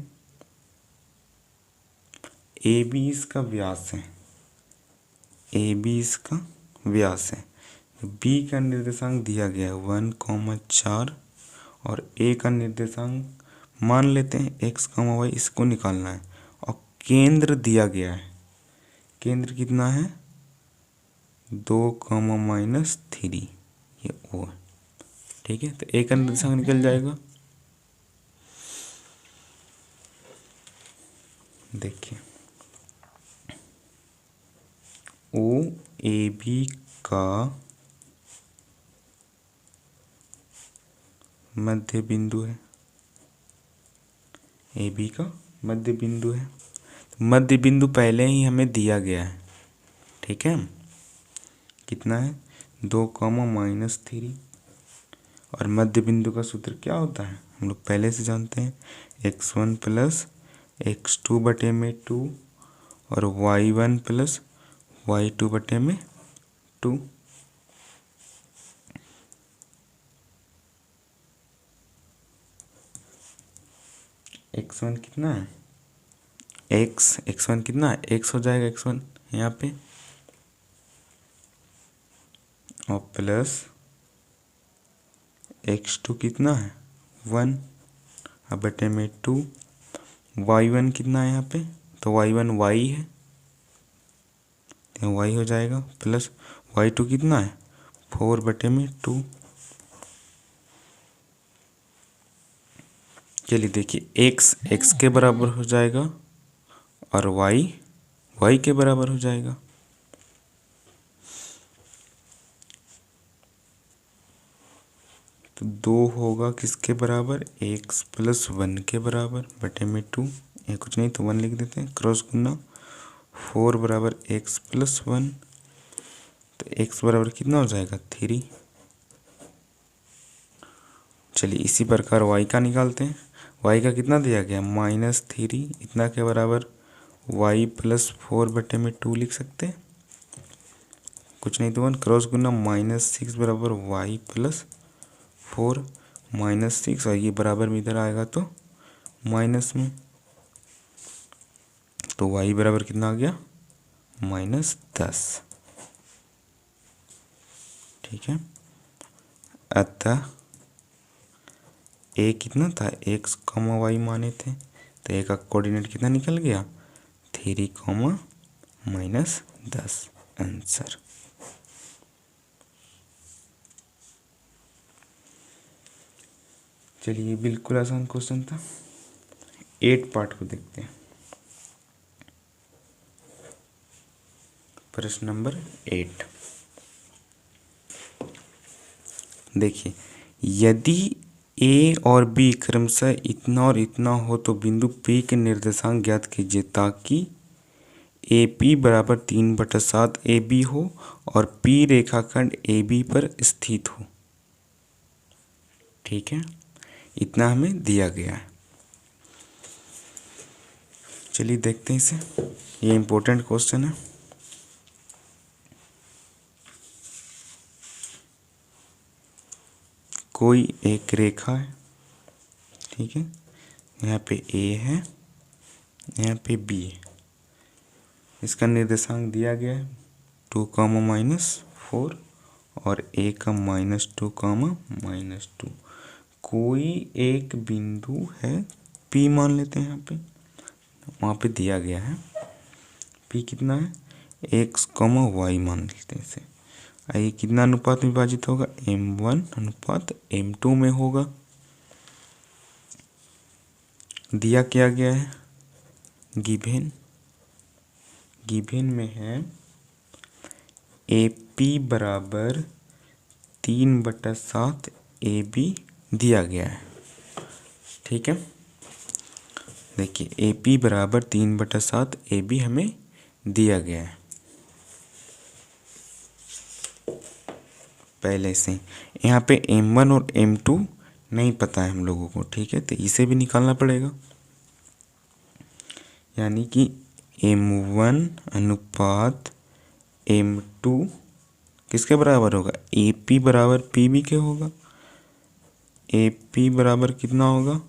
AB इसका व्यास है, AB इसका व्यास है। B का निर्देशांक दिया गया है 1, 4 और A का निर्देशांक मान लेते हैं x, y, इसको निकालना है और केंद्र दिया गया है। केंद्र कितना है? 2, -3, ये O है। ठीक है, तो A का निर्देशांक निकल जाएगा। देखिए OAB का मध्य बिंदु है, AB का मध्य बिंदु है। तो मध्य बिंदु पहले ही हमें दिया गया है। ठीक है, कितना है? 2, -3 और मध्य बिंदु का सूत्र क्या होता है? हम लोग पहले से जानते हैं, x1 + x2/2 और y1 + y2/2। x1 कितना है? x1 कितना है? x हो जाएगा x1 यहाँ पे, और प्लस x2 कितना है? 1 और बटे में 2। y1 कितना है यहाँ पे? तो y1 y है, तो y हो जाएगा, प्लस y2 कितना है? 4/2। चलिए देखिए, x के बराबर हो जाएगा और y के बराबर हो जाएगा। तो 2 होगा किसके बराबर? x + 1 के बराबर बटे में 2। ये कुछ नहीं तो 1 लिख देते हैं, क्रॉस गुना 4 बराबर एक्स प्लस 1, तो एक्स बराबर कितना हो जाएगा 3। चलिए इसी प्रकार y का निकालते हैं। y का कितना दिया गया -3, इतना के बराबर y प्लस 4/2 लिख सकते हैं। कुछ नहीं तो 1 क्रॉस गुना -6 बराबर y प्लस 4 -6, और ये बराबर में इधर आएगा तो माइनस में, तो y बराबर कितना आ गया -10। ठीक है, अतः a कितना था x, y माने थे, तो a का कोऑर्डिनेट कितना निकल गया 3, -10 आंसर। चलिए बिल्कुल आसान क्वेश्चन था। 8 पार्ट को देखते हैं। प्रश्न नंबर 8 देखिए, यदि ए और बी क्रमशः इतना और इतना हो तो बिंदु P के निर्देशांक ज्ञात कीजिए ताकि ए पी बराबर 3/7 ए बी हो और P रेखाखंड ए बी पर स्थित हो। ठीक है, इतना हमें दिया गया है। चलिए देखते हैं इसे, ये इम्पोर्टेंट क्वेश्चन है। कोई एक रेखा है, ठीक है, यहाँ पे ए है, यहाँ पे बी है, इसका निर्देशांक दिया गया है 2, -4 और ए का -2, -2। कोई एक बिंदु है P मान लेते हैं, यहाँ पे वहाँ पे दिया गया है P कितना है x, y मान लेते हैं इसे। ये कितना अनुपात में विभाजित होगा m1 अनुपात m2 में होगा। दिया क्या गया है गिवेन में है AP बराबर 3/7 AB दिया गया है। ठीक है, देखिए AP बराबर 3/7 AB हमें दिया गया है पहले से। यहाँ पे M1 और M2 नहीं पता है हम लोगों को, ठीक है, तो इसे भी निकालना पड़ेगा। यानी कि M1 अनुपात M2 किसके बराबर होगा AP बराबर PB के होगा। AP बराबर कितना होगा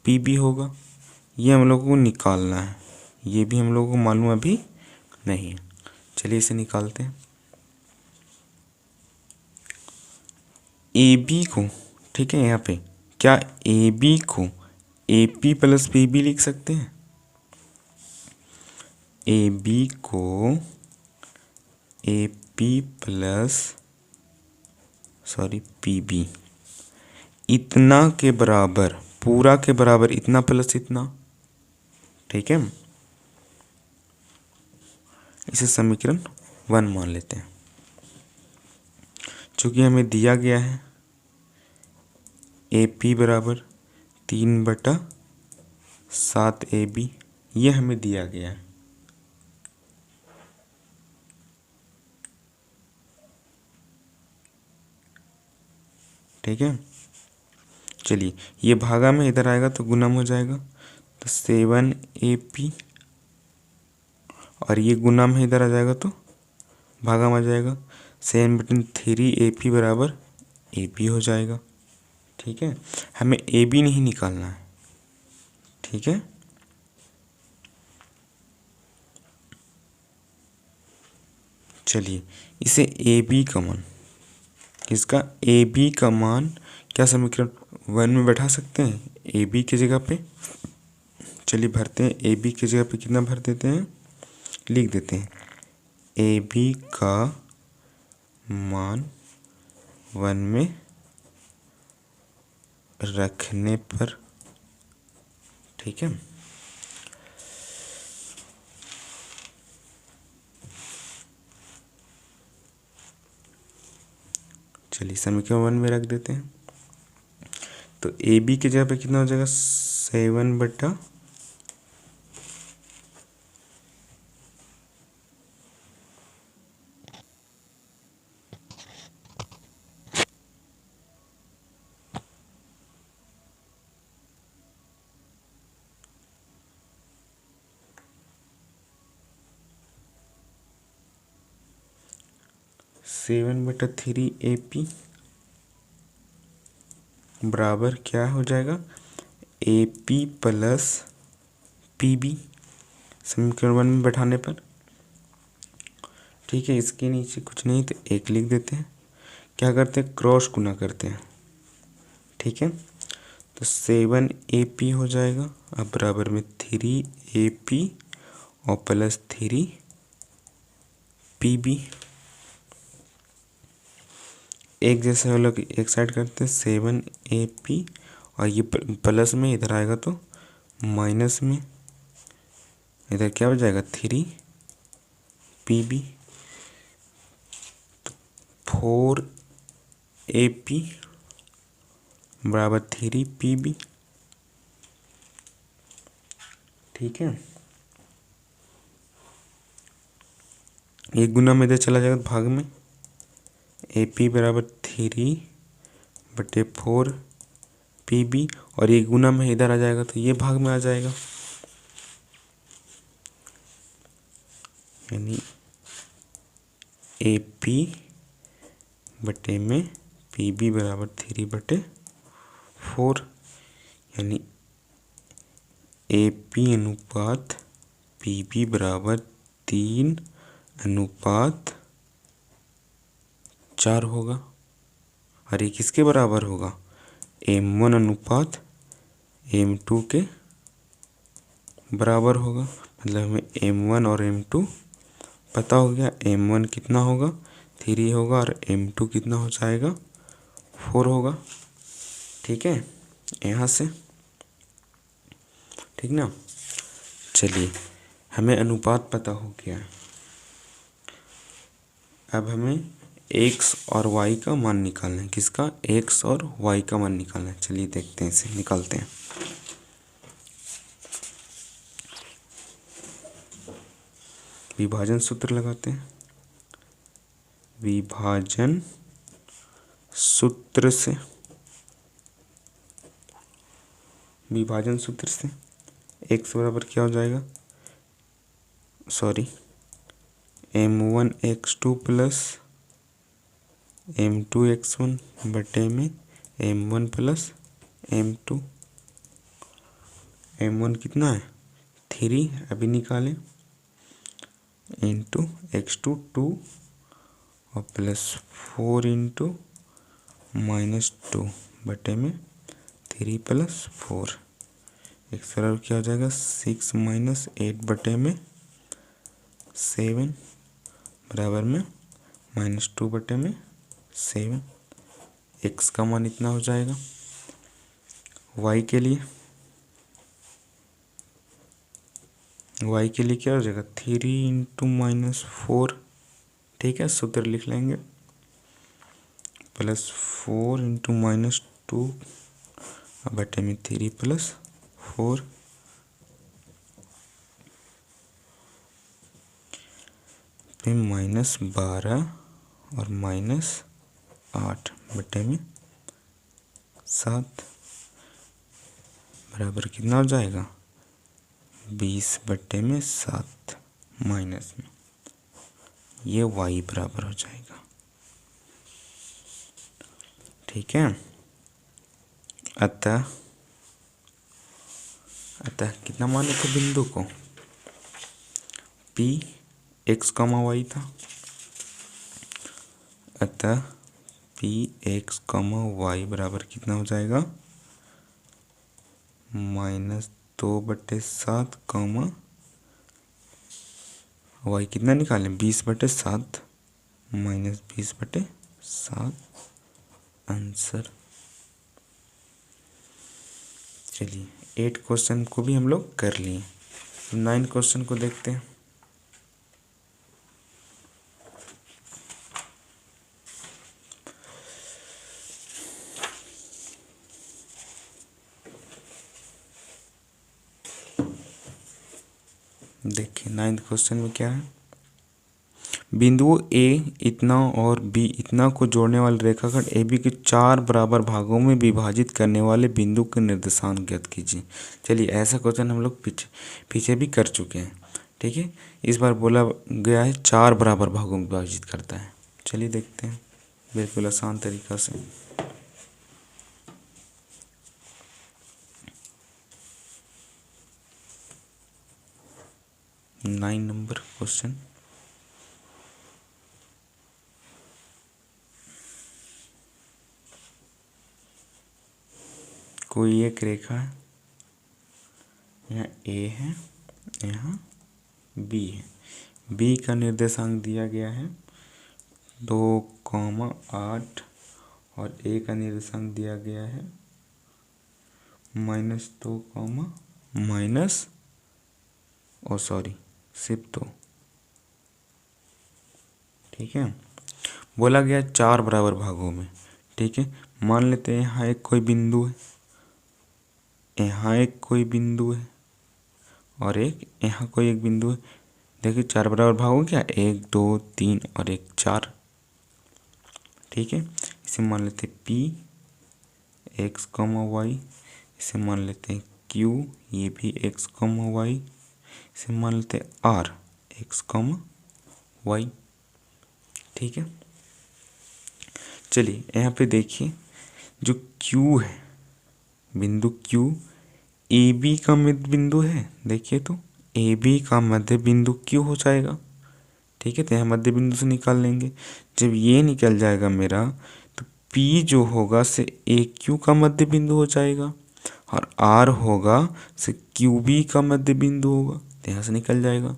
PB होगा। ये हम लोगों को निकालना है, ये भी हम लोगों को मालूम अभी नहीं है। चलिए इसे निकालते हैं। AB को, ठीक है, यहाँ पे क्या AB को AP प्लस PB लिख सकते हैं। AB को AP प्लस PB इतना के बराबर, पूरा के बराबर इतना प्लस इतना। ठीक है, इसे समीकरण 1 मान लेते हैं। चूंकि हमें दिया गया है AP बराबर 3/7 AB, ये हमें दिया गया है। ठीक है, चलिए ये भागा में इधर आएगा तो गुणम हो जाएगा, तो 7 AP, और ये गुणा में इधर आ जाएगा तो भागा में आ जाएगा। 7/3 AP बराबर AB हो जाएगा। ठीक है, हमें AB नहीं निकालना है। ठीक है, चलिए इसे AB का मान, इसका AB का मान क्या समीकरण 1 में बैठा सकते हैं AB की जगह पे। चलिए भरते हैं, AB की जगह पे कितना भर देते हैं, लिख देते हैं AB का मान 1 में रखने पर। ठीक है, चलिए समीकरण 1 में रख देते हैं, तो AB की जगह पे कितना हो जाएगा 7/, 7/3 AP बराबर क्या हो जाएगा, AP प्लस PB समीकरण 1 में बैठाने पर। ठीक है, इसके नीचे कुछ नहीं तो 1 लिख देते हैं। क्या करते हैं, क्रॉस गुना करते हैं। ठीक है, तो 7AP हो जाएगा, अब बराबर में 3AP और प्लस 3PB। एक जैसे हम लोग एक साइड करते हैं, 7AP और ये प्लस में इधर आएगा तो माइनस में, इधर क्या हो जाएगा 3PB। 4AP बराबर 3PB। ठीक है, एक गुना में इधर चला जाएगा भाग में, AP बराबर 3/4PB और एक गुना में इधर आ जाएगा तो ये भाग में आ जाएगा, यानी AP बटे में PB बराबर 3/4, यानी AP अनुपात PB बराबर 3/4 होगा। और ये किसके बराबर होगा, M1 अनुपात M2 के बराबर होगा। मतलब हमें M1 और M2 पता हो गया। M1 कितना होगा, 3 होगा, और M2 कितना हो जाएगा, 4 होगा। ठीक है, यहाँ से ठीक ना। चलिए, हमें अनुपात पता हो गया। अब हमें x और y का मान निकालना है। किसका, x और y का मान निकालना है। चलिए देखते हैं, इसे निकालते हैं। विभाजन सूत्र लगाते हैं। विभाजन सूत्र से x बराबर क्या हो जाएगा, M1x2 प्लस M2x1 बटे में M1 प्लस M2। M1 कितना है, 3, अभी निकालें, इंटू x2 2 और प्लस 4 इंटू -2 बटे में 3 + 4। x बराबर क्या हो जाएगा, 6 - 8 बटे में 7 बराबर में -2 बटे में 7। x का मान इतना हो जाएगा। y के लिए क्या हो जाएगा, 3 × -4। ठीक है, सूत्र लिख लेंगे, प्लस 4 × -2 बटे में 3 + 4। फिर -12 और -8 बटे में 7 बराबर कितना हो जाएगा, 20 बटे में 7 माइनस में, ये y बराबर हो जाएगा। ठीक है, अतः कितना माने थे बिंदु को, P x, y था। अतः P x, y बराबर कितना हो जाएगा, -2/7 y कितना निकालें, 20/7 -20/7 आंसर। चलिए, 8 क्वेश्चन को भी हम लोग कर लिए। 9 क्वेश्चन को देखते हैं। देखिए 9th क्वेश्चन में क्या है, बिंदु A इतना और B इतना को जोड़ने वाले रेखाखंड AB के 4 बराबर भागों में विभाजित करने वाले बिंदु के निर्देशांक ज्ञात कीजिए। चलिए, ऐसा क्वेश्चन हम लोग पीछे भी कर चुके हैं। ठीक है, इस बार बोला गया है 4 बराबर भागों में विभाजित करता है। चलिए देखते हैं बिल्कुल आसान तरीका से। Nine number question. कोई एक रेखा है, यहाँ ए है, यहाँ बी है। बी का निर्देशांक दिया गया है 2,8 और ए का निर्देशांक दिया गया है -2, माइनस सिर्फ 2। ठीक है, बोला गया 4 बराबर भागों में। ठीक है, मान लेते हैं यहाँ एक कोई बिंदु है, यहाँ एक कोई बिंदु है और एक यहाँ कोई एक बिंदु है। देखिए 4 बराबर भाग हो गया, 1 2 3 और 1 4। ठीक है, इसे मान लेते हैं P x, y। इसे मान लेते हैं Q, ये भी x, y। इसे मान लेते हैं R x, y। ठीक है, चलिए यहाँ पे देखिए जो Q है, बिंदु Q ए बी का मध्य बिंदु है। देखिए तो ए बी का मध्य बिंदु Q हो जाएगा। ठीक है, तो यहाँ मध्य बिंदु से निकाल लेंगे। जब ये निकल जाएगा मेरा, तो P जो होगा से ए क्यू का मध्य बिंदु हो जाएगा और R होगा से क्यू बी का मध्य बिंदु होगा, तो यहाँ से निकल जाएगा।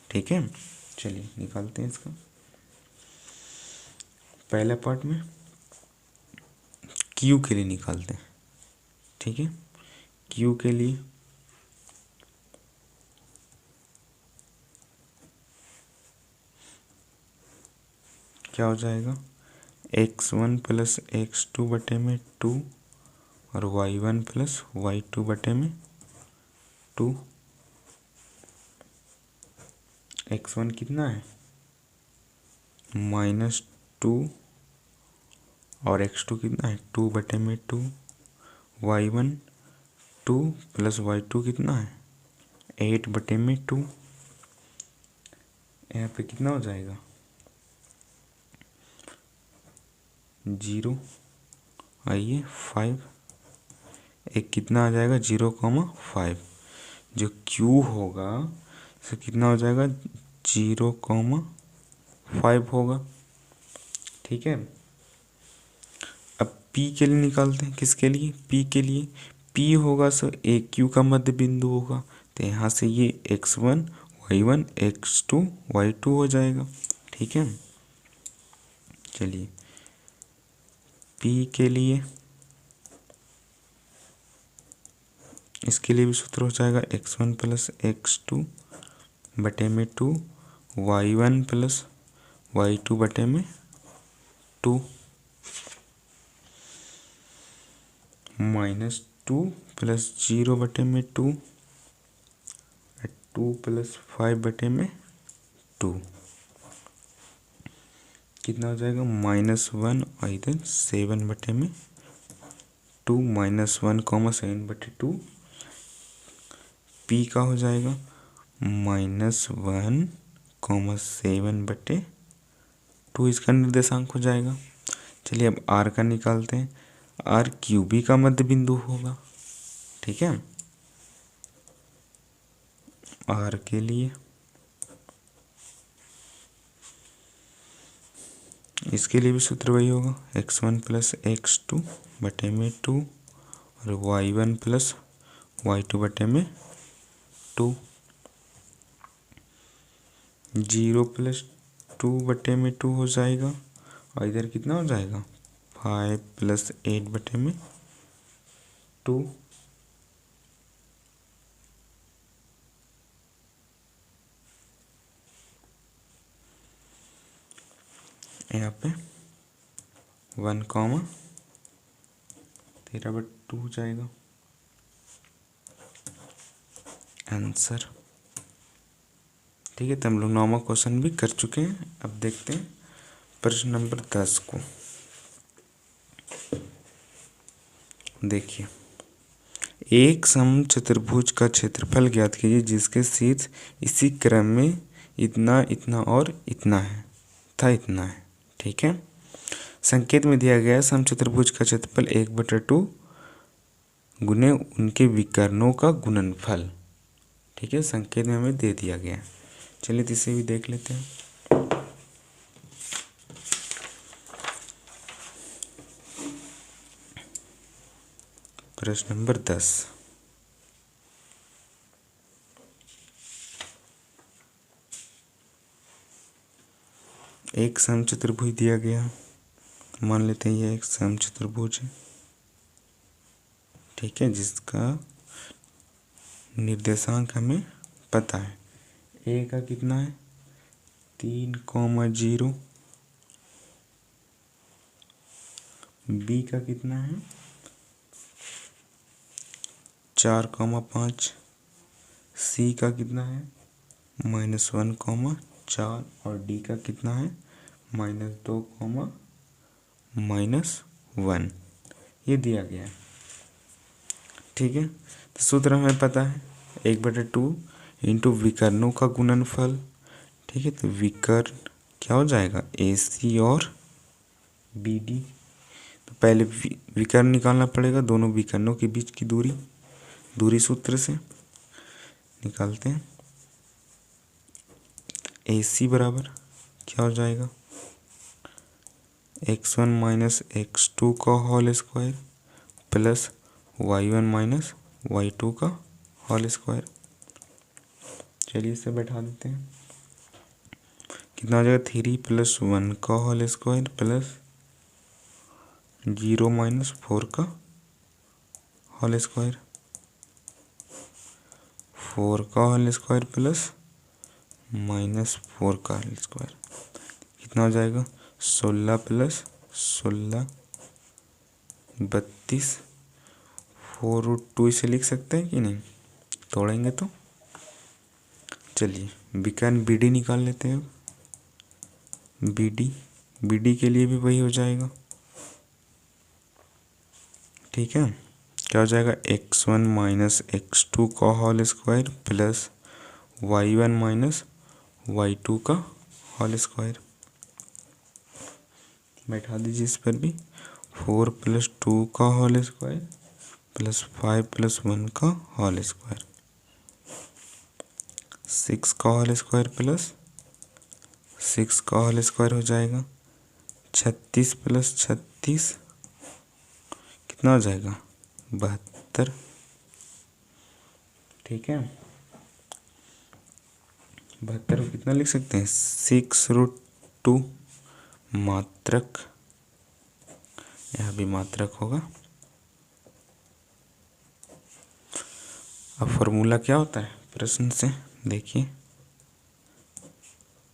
ठीक है, चलिए निकालते हैं इसका। पहला पार्ट में Q के लिए निकालते हैं। ठीक है, Q के लिए क्या हो जाएगा, x1 प्लस x2 बटे में 2 और y1 प्लस y2 बटे में 2। x1 कितना है -2 और x2 कितना है 2 बटे में 2। y1 2 प्लस y2 कितना है 8 बटे में 2। यहाँ पे कितना हो जाएगा 0, आइए 5। एक कितना आ जाएगा 0,5। जो Q होगा तो कितना हो जाएगा 0,5 होगा। ठीक है, अब P के लिए निकालते हैं। किसके लिए, P के लिए। P होगा सो ए क्यू का मध्य बिंदु होगा, तो यहाँ से ये x1 y1 x2 y2 हो जाएगा। ठीक है, चलिए P के लिए इसके लिए भी सूत्र हो जाएगा x1 प्लस x2 बटे में 2 y1 प्लस y2 बटे में 2 -2 प्लस 0 बटे में 2 2 प्लस 5 बटे में 2 कितना हो जाएगा -1 और इधर 7 बटे में 2 -1, 7 बटे 2। P का हो जाएगा -1, 7 बटे 2, इसका निर्देशांक हो जाएगा। चलिए अब R का निकालते हैं। R क्यू बी का मध्य बिंदु होगा। ठीक है, R के लिए इसके लिए भी सूत्र वही होगा x1 प्लस x2 बटे में 2 और y1 प्लस y2 बटे में 2। 0 प्लस 2 बटे में 2 हो जाएगा और इधर कितना हो जाएगा 5 प्लस 8 बटे में 2। यहाँ पे 1, 13/2 हो जाएगा आंसर। ठीक है, तो हम लोग 9वां क्वेश्चन भी कर चुके हैं। अब देखते हैं प्रश्न नंबर 10 को। देखिए, एक समचतुर्भुज का क्षेत्रफल ज्ञात कीजिए जिसके शीर्ष इसी क्रम में इतना, इतना और इतना है तथा इतना है। ठीक है। संकेत में दिया गया समचतुर्भुज का क्षेत्रफल 1/2 गुने उनके विकर्णों का गुणनफल। ठीक है, संकेत में हमें दे दिया गया। चलिए तो इसे भी देख लेते हैं। प्रश्न नंबर 10। एक समचतुर्भुज दिया गया, मान लेते हैं यह एक समचतुर्भुज है। ठीक है, जिसका निर्देशांक हमें पता है। ए का कितना है 3,0, बी का कितना है 4,5, सी का कितना है -1,4 और डी का कितना है -2, -1। ये दिया गया है। ठीक है, तो सूत्र हमें पता है 1/2 इंटू विकर्णों का गुणनफल। ठीक है, तो विकर्ण क्या हो जाएगा AC और BD। तो पहले विकर्ण निकालना पड़ेगा, दोनों विकर्णों के बीच की दूरी सूत्र से निकालते हैं। AC बराबर क्या हो जाएगा x1 - x2 का whole square plus y1 - y2 का होल स्क्वायर। चलिए इसे बैठा देते हैं। कितना हो जाएगा 3 + 1 का होल स्क्वायर प्लस 0 - 4 का होल स्क्वायर, 4 का होल स्क्वायर प्लस -4 का होल स्क्वायर। कितना हो जाएगा 16 + 16 32। 4√2 इसे लिख सकते हैं कि नहीं, तोड़ेंगे तो। चलिए विकर्ण BD निकाल लेते हैं। BD के लिए भी वही हो जाएगा। ठीक है, क्या हो जाएगा x1 - x2 का whole square plus y1 - y2 का होल स्क्वायर। बैठा दीजिए इस पर भी। 4 + 2 का होल स्क्वायर प्लस 5 + 1 का होल स्क्वायर, 6 का होल स्क्वायर प्लस 6 का होल स्क्वायर हो जाएगा 36 + 36 कितना हो जाएगा 72। ठीक है, 72 को कितना लिख सकते हैं 6√2 मात्रक, यह भी मात्रक होगा। अब फॉर्मूला क्या होता है प्रश्न से देखिए।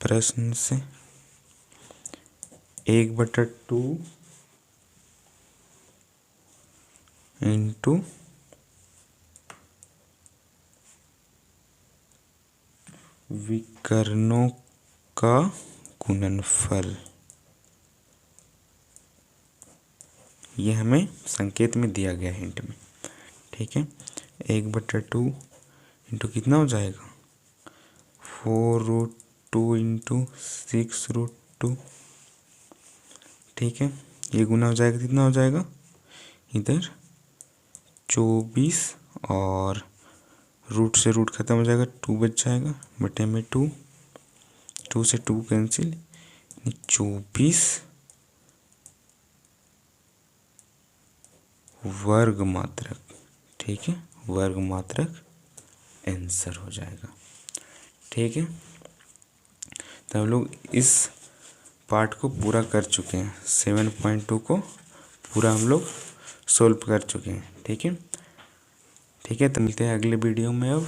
प्रश्न से 1/2 इंटू विकर्णों का गुणनफल, ये हमें संकेत में दिया गया हिंट में। ठीक है, 1/2 इंटू कितना हो जाएगा 4√2 इंटू 6√2। ठीक है, ये गुना हो जाएगा, कितना हो जाएगा इधर 24 और रूट से रूट खत्म हो जाएगा, 2 बच जाएगा बटे में 2 से 2 कैंसिल, 24 वर्ग मात्रक। ठीक है, वर्ग मात्रक आंसर हो जाएगा। ठीक है, तो हम लोग इस पार्ट को पूरा कर चुके हैं। 7.2 को पूरा हम लोग सोल्व कर चुके हैं। ठीक है, ठीक है, तो मिलते हैं अगले वीडियो में अब।